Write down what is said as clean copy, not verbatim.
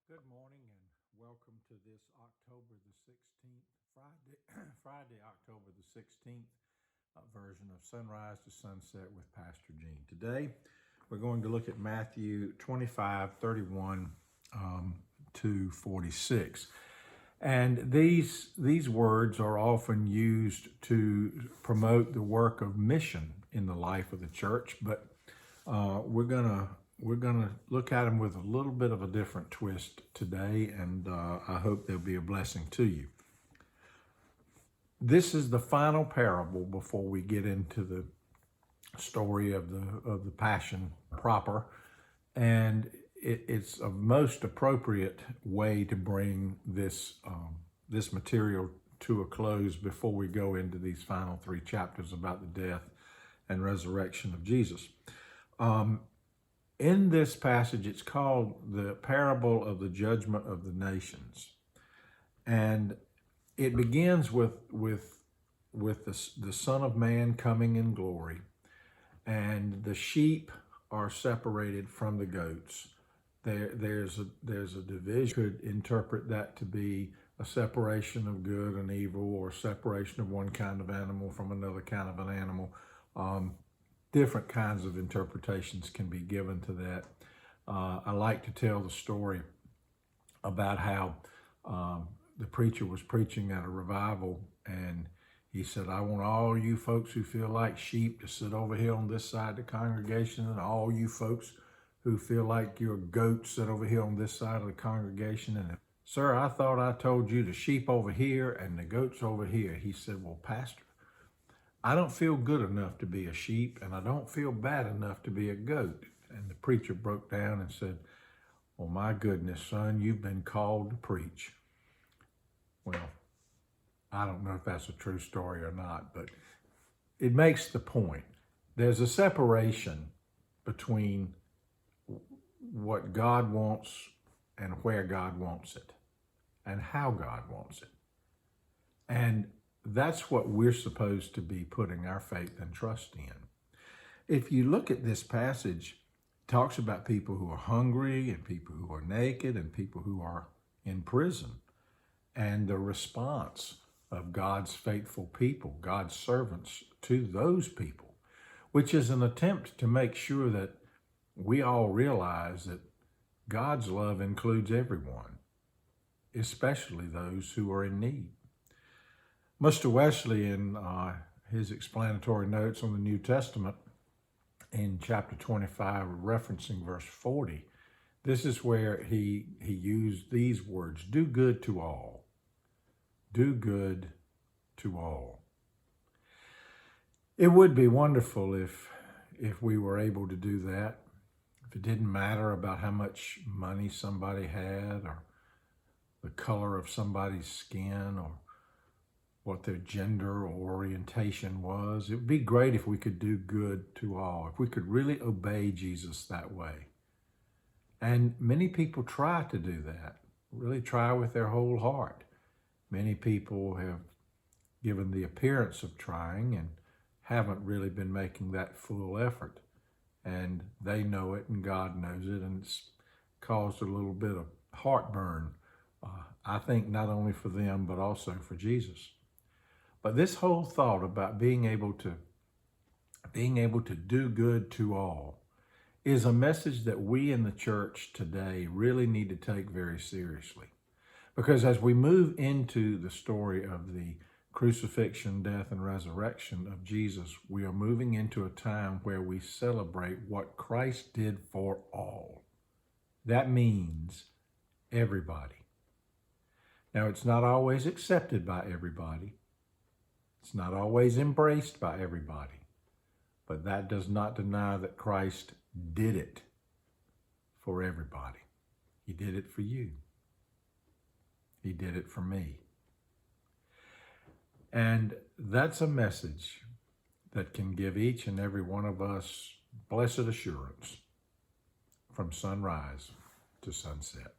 Good morning and welcome to this October the 16th, Friday, October the 16th version of Sunrise to Sunset with Pastor Gene. Today, we're going to look at Matthew 25:31 to 46. And these words are often used to promote the work of mission in the life of the church, but we're gonna look at them with a little bit of a different twist today, and I hope they'll be a blessing to you. This is the final parable before we get into the story of the Passion proper, and it's a most appropriate way to bring this material to a close before we go into these final three chapters about the death and resurrection of Jesus. In this passage, it's called the parable of the judgment of the nations. And it begins with the Son of Man coming in glory. And the sheep are separated from the goats. There's a division. Could interpret that to be a separation of good and evil, or separation of one kind of animal from another kind of an animal. Different kinds of interpretations can be given to that. I like to tell the story about how the preacher was preaching at a revival, and he said, I want all you folks who feel like sheep to sit over here on this side of the congregation, and all you folks who feel like you're goats sit over here on this side of the congregation. And sir, I thought I told you the sheep over here and the goats over here. He said, well, Pastor, I don't feel good enough to be a sheep, and I don't feel bad enough to be a goat. And the preacher broke down and said, well, my goodness, son, you've been called to preach. Well, I don't know if that's a true story or not, but it makes the point. There's a separation between what God wants and where God wants it, and how God wants it. And that's what we're supposed to be putting our faith and trust in. If you look at this passage, it talks about people who are hungry and people who are naked and people who are in prison, and the response of God's faithful people, God's servants to those people, which is an attempt to make sure that we all realize that God's love includes everyone, especially those who are in need. Mr. Wesley, in his explanatory notes on the New Testament, in chapter 25, referencing verse 40, this is where he used these words, do good to all. Do good to all. It would be wonderful if we were able to do that, if it didn't matter about how much money somebody had, or the color of somebody's skin, or what their gender or orientation was. It would be great if we could do good to all, if we could really obey Jesus that way. And many people try to do that, really try with their whole heart. Many people have given the appearance of trying and haven't really been making that full effort. And they know it, and God knows it, and it's caused a little bit of heartburn, I think, not only for them, but also for Jesus. But this whole thought about being able to do good to all is a message that we in the church today really need to take very seriously. Because as we move into the story of the crucifixion, death, and resurrection of Jesus, we are moving into a time where we celebrate what Christ did for all. That means everybody. Now, it's not always accepted by everybody. It's not always embraced by everybody, but that does not deny that Christ did it for everybody. He did it for you. He did it for me. And that's a message that can give each and every one of us blessed assurance from sunrise to sunset.